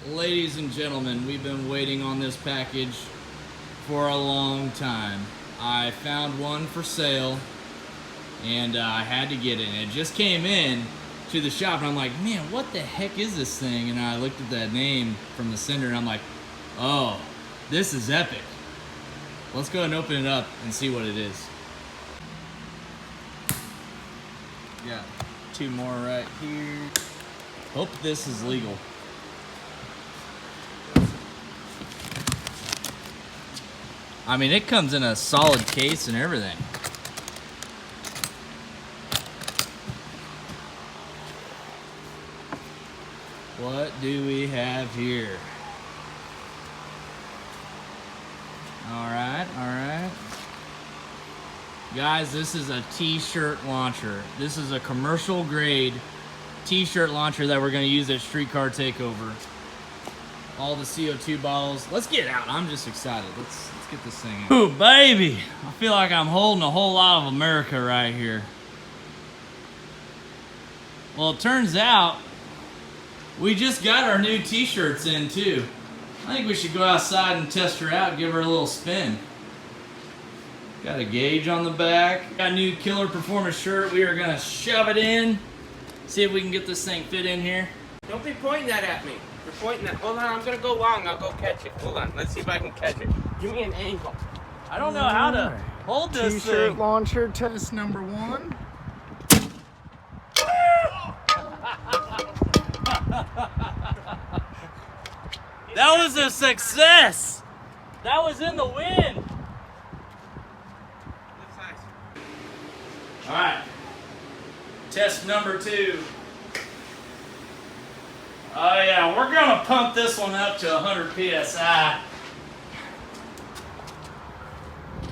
Ladies and gentlemen, we've been waiting on this package for a long time. I found one for sale and I had to get it. And it just came in to the shop and I'm like, man, what the heck is this thing? And I looked at that name from the sender and I'm like, oh, this is epic. Let's go ahead and open it up and see what it is. Got two more right here. Hope this is legal. I mean, it comes in a solid case and everything. What do we have here? Alright, alright. Guys, this is a t-shirt launcher. This is a commercial grade t-shirt launcher that we're going to use at Streetcar Takeover. All the CO2 bottles. Let's get it out. I'm just excited. Let's get this thing out. Ooh, baby. I feel like I'm holding a whole lot of America right here. Well, it turns out we just got our new t-shirts in too. I think we should go outside and test her out, give her a little spin. Got a gauge on the back. Got a new Killer Performance shirt. We are gonna shove it in. See if we can get this thing fit in here. Don't be pointing that at me. You're pointing that. Hold on, I'm gonna go long. I'll go catch it. Hold on, let's see if I can catch it. Give me an angle. I don't know how to hold this T-shirt thing. launcher test number 1. That was a success. That was in the wind. All right. Test number 2. Oh yeah, we're gonna pump this one up to 100 PSI.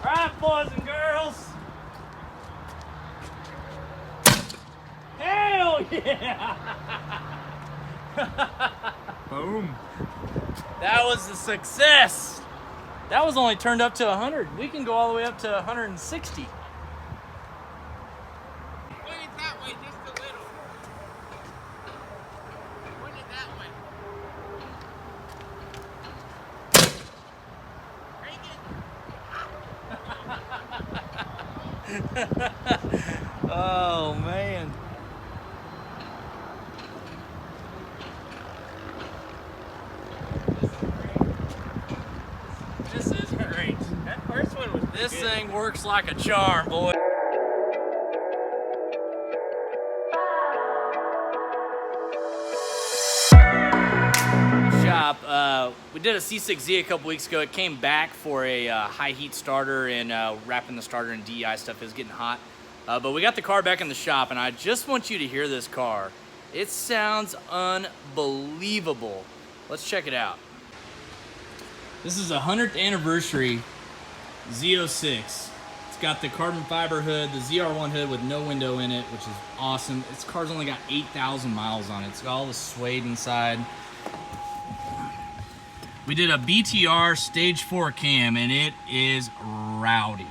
All right, boys and girls. Hell yeah! Boom. That was a success. That was only turned up to 100. We can go all the way up to 160. Point it that way just a little. Point it that way. Oh man. This is great. That first one was This good. thing works like a charm, boy. Shop. We did a C6Z a couple weeks ago. It came back for a high heat starter and wrapping the starter in DI stuff. It was getting hot. But we got the car back in the shop and I just want you to hear this car. It sounds unbelievable. Let's check it out. This is a 100th anniversary Z06. It's got the carbon fiber hood, the ZR1 hood with no window in it, which is awesome. This car's only got 8,000 miles on it. It's got all the suede inside. We did a BTR stage 4 cam and it is rowdy.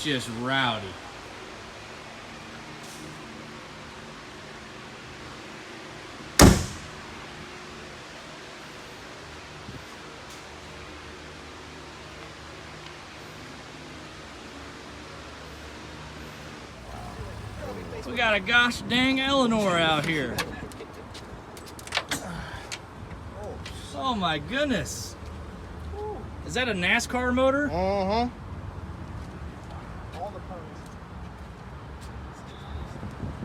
Just rowdy. We got a gosh dang Eleanor out here. Oh my goodness. Is that a NASCAR motor? Uh-huh.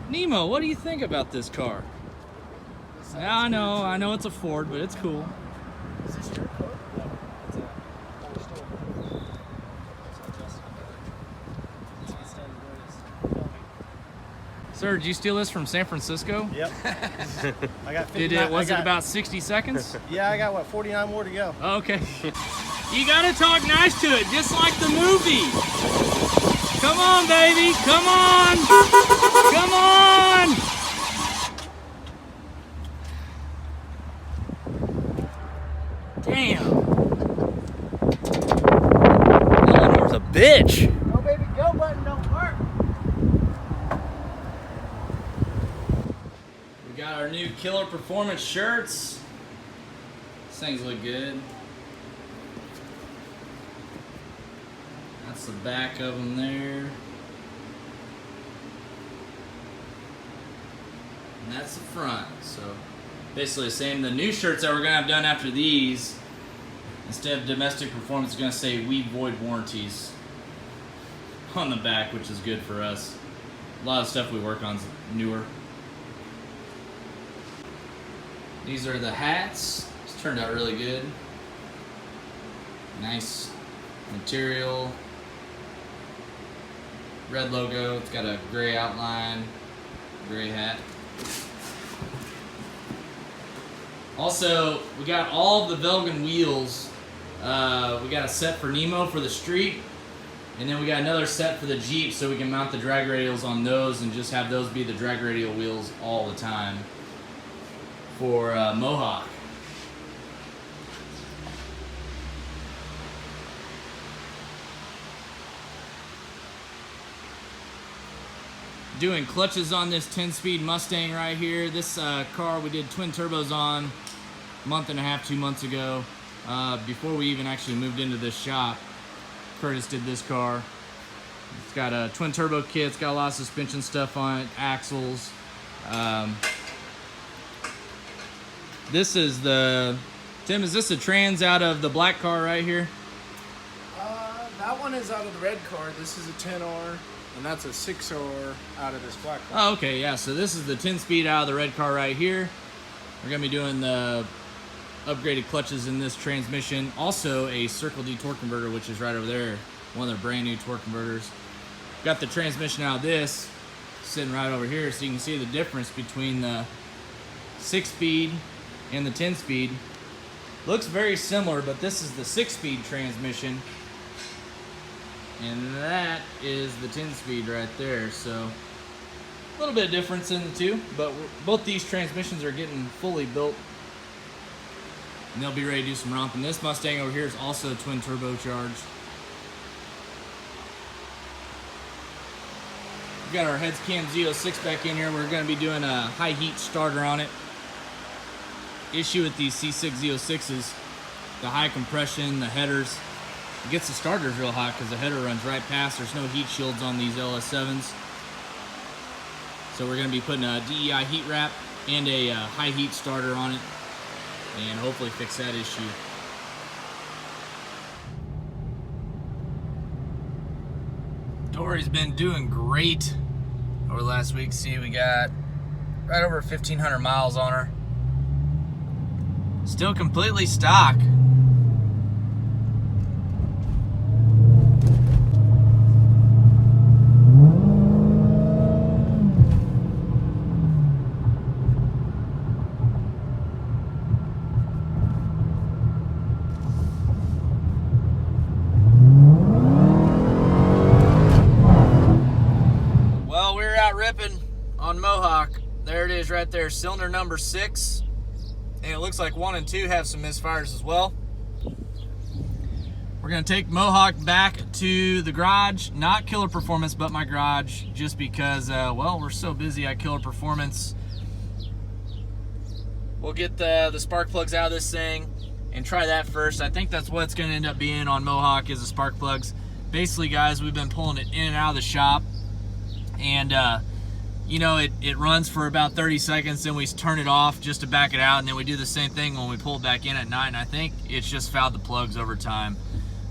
Nemo, what do you think about this car? I know it's a Ford, but it's cool. Is this your car? No, it's a Sir, did you steal this from San Francisco? Yep. I got 50. Was it about 60 seconds? Yeah, I got what, 49 more to go. Oh, okay. You gotta talk nice to it, just like the movie. Come on, baby, come on! Come on! Damn. Eleanor's a bitch. Oh, baby, go button don't work. We got our new Killer Performance shirts. These things look good. That's the back of them there. And that's the front. So basically the same. The new shirts that we're gonna have done after these, instead of domestic performance, it's gonna say we void warranties on the back, which is good for us. A lot of stuff we work on is newer. These are the hats. It's turned out really good. Nice material. Red logo. It's got a gray outline. Gray hat. Also, we got all of the Velgen wheels. We got a set for Nemo for the street. And then we got another set for the Jeep so we can mount the drag radials on those and just have those be the drag radial wheels all the time for Mohawk. Doing clutches on this 10-speed Mustang right here. This car we did twin turbos on a month and a half, 2 months ago. Before we even actually moved into this shop, Curtis did this car. It's got a twin turbo kit. It's got a lot of suspension stuff on it, axles. This is the, Tim, is this a trans out of the black car right here? That one is out of the red car. This is a 10R, and that's a 6R out of this black car. Oh, okay, yeah. So this is the 10-speed out of the red car right here. We're gonna be doing the upgraded clutches in this transmission. Also a Circle D torque converter, which is right over there. One of their brand new torque converters. Got the transmission out of this sitting right over here, so you can see the difference between the 6-speed and the 10-speed. Looks very similar, but this is the 6-speed transmission. And that is the 10-speed right there. So a little bit of difference in the two, but both these transmissions are getting fully built. And they'll be ready to do some romping. This Mustang over here is also twin turbocharged. We've got our Camaro Z06 back in here. We're going to be doing a high heat starter on it. Issue with these C6 Z06s, the high compression, the headers, it gets the starters real hot because the header runs right past. There's no heat shields on these LS7s. So we're going to be putting a DEI heat wrap and a high heat starter on it and hopefully fix that issue. Dory's been doing great over the last week. See, we got right over 1,500 miles on her. Still completely stock. Well, we're out ripping on Mohawk. There it is right there, cylinder number 6. And it looks like 1 and 2 have some misfires as well. We're gonna take Mohawk back to the garage, not Killer Performance, but my garage, just because, well, we're so busy at Killer Performance. We'll get the spark plugs out of this thing and try that first. I think that's what it's gonna end up being on Mohawk, is the spark plugs. Basically, guys, we've been pulling it in and out of the shop, and you know, it runs for about 30 seconds, then we turn it off just to back it out, and then we do the same thing when we pull it back in at night, and I think it's just fouled the plugs over time.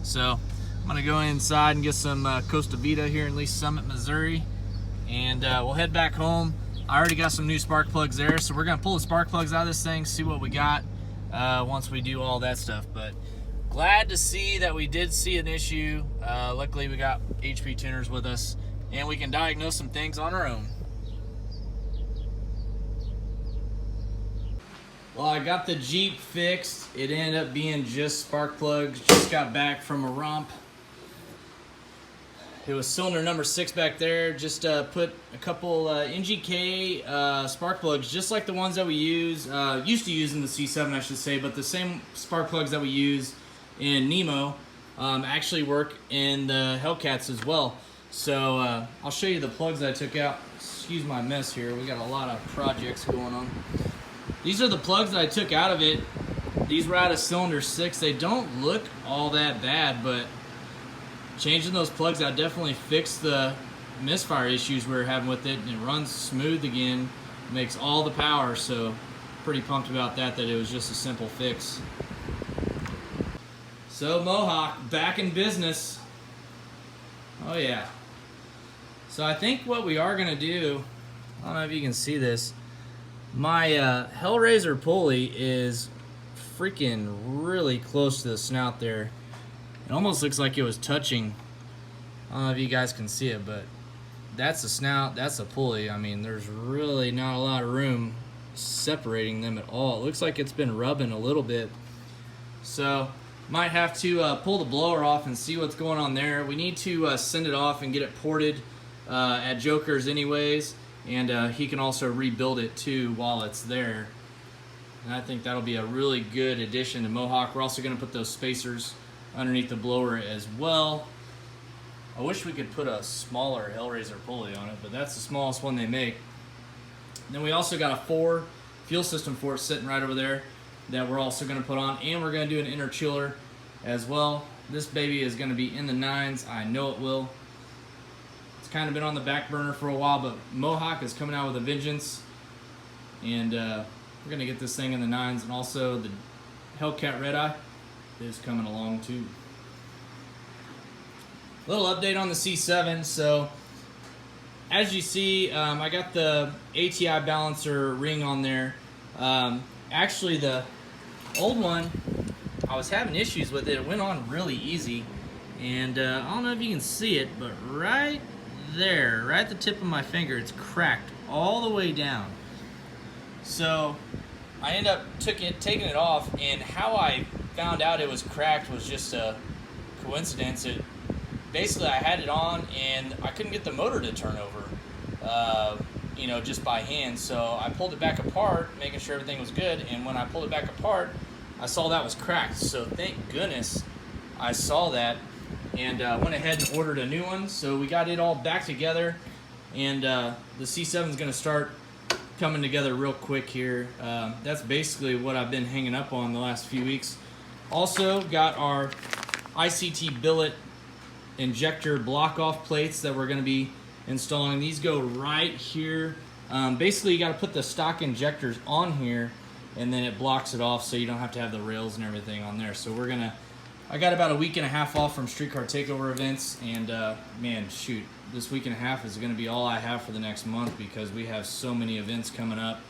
So I'm gonna go inside and get some Costa Vida here in Lee's Summit, Missouri, and we'll head back home. I already got some new spark plugs there, so we're gonna pull the spark plugs out of this thing, see what we got once we do all that stuff. But glad to see that we did see an issue. Luckily we got HP tuners with us, and we can diagnose some things on our own. Well, I got the Jeep fixed. It ended up being just spark plugs. Just got back from a romp. It was cylinder number 6 back there. Just put a couple NGK spark plugs, just like the ones that we used to use in the C7, I should say, but the same spark plugs that we use in Nemo actually work in the Hellcats as well. So I'll show you the plugs that I took out. Excuse my mess here. We got a lot of projects going on. These are the plugs that I took out of it. These were out of cylinder 6. They don't look all that bad, but changing those plugs out definitely fixed the misfire issues we were having with it, and it runs smooth again, makes all the power. So pretty pumped about that it was just a simple fix. So Mohawk back in business. Oh yeah. So I think what we are gonna do, I don't know if you can see this, my Hellraiser pulley is freaking really close to the snout there. It almost looks like it was touching. I don't know if you guys can see it, but that's the snout, that's the pulley. I mean, there's really not a lot of room separating them at all. It looks like it's been rubbing a little bit. So might have to pull the blower off and see what's going on there. We need to send it off and get it ported at Joker's anyways, and he can also rebuild it too while it's there. And I think that'll be a really good addition to Mohawk. We're also going to put those spacers underneath the blower as well. I wish we could put a smaller Hellraiser pulley on it, but that's the smallest one they make. Then we also got a 4 fuel system for it sitting right over there that we're also going to put on, and we're going to do an inner chiller as well. This baby is going to be in the 9s. I know it will. It's kind of been on the back burner for a while, but Mohawk is coming out with a vengeance, and we're going to get this thing in the 9s, and also the Hellcat Red Eye is coming along too. Little update on the C7. So as you see, I got the ATI balancer ring on there. Actually the old one, I was having issues with it. It went on really easy, and I don't know if you can see it, but right there, right at the tip of my finger, it's cracked all the way down. So I ended up taking it off, and how I found out it was cracked was just a coincidence. Basically I had it on and I couldn't get the motor to turn over, you know, just by hand. So I pulled it back apart, making sure everything was good, and when I pulled it back apart, I saw that was cracked. So thank goodness I saw that, and went ahead and ordered a new one. So we got it all back together, and the C7 is going to start coming together real quick here. That's basically what I've been hanging up on the last few weeks. Also got our ICT billet injector block off plates that we're going to be installing. These go right here. Basically you got to put the stock injectors on here, and then it blocks it off so you don't have to have the rails and everything on there. So I got about a week and a half off from Streetcar Takeover events, and man, shoot, this week and a half is going to be all I have for the next month because we have so many events coming up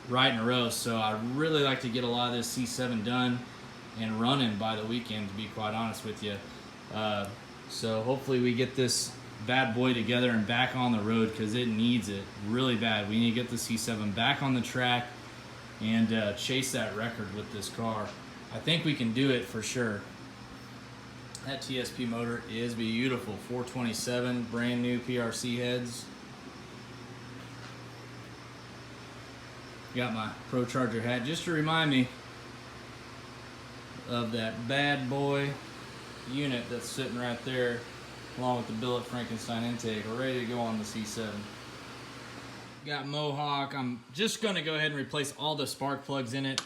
right in a row. So I really like to get a lot of this C7 done and running by the weekend, to be quite honest with you. So hopefully we get this bad boy together and back on the road, because it needs it really bad. We need to get the C7 back on the track and chase that record with this car. I think we can do it for sure. That TSP motor is beautiful. 427, brand new PRC heads. Got my Pro Charger hat just to remind me of that bad boy unit that's sitting right there, along with the billet Frankenstein intake, ready to go on the C7. Got Mohawk. I'm just going to go ahead and replace all the spark plugs in it.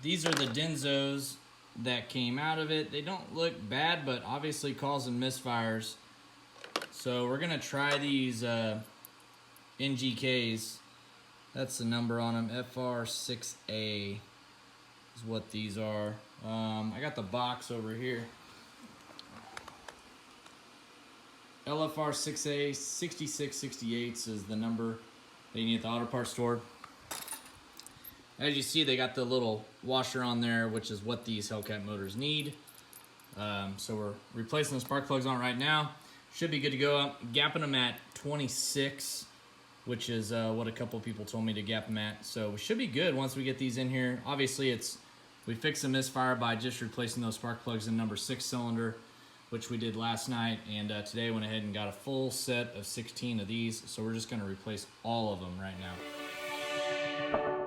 These are the Denzos that came out of it. They don't look bad, but obviously causing misfires. So we're going to try these NGKs. That's the number on them. FR6A is what these are. I got the box over here. LFR6A 6668 is the number that you need at the auto parts store. As you see, they got the little washer on there, which is what these Hellcat motors need. So we're replacing the spark plugs on right now. Should be good to go. I'm gapping them at 26, which is what a couple people told me to gap them at. So we should be good once we get these in here. Obviously, we fixed the misfire by just replacing those spark plugs in number 6 cylinder, which we did last night. And today I went ahead and got a full set of 16 of these. So we're just going to replace all of them right now.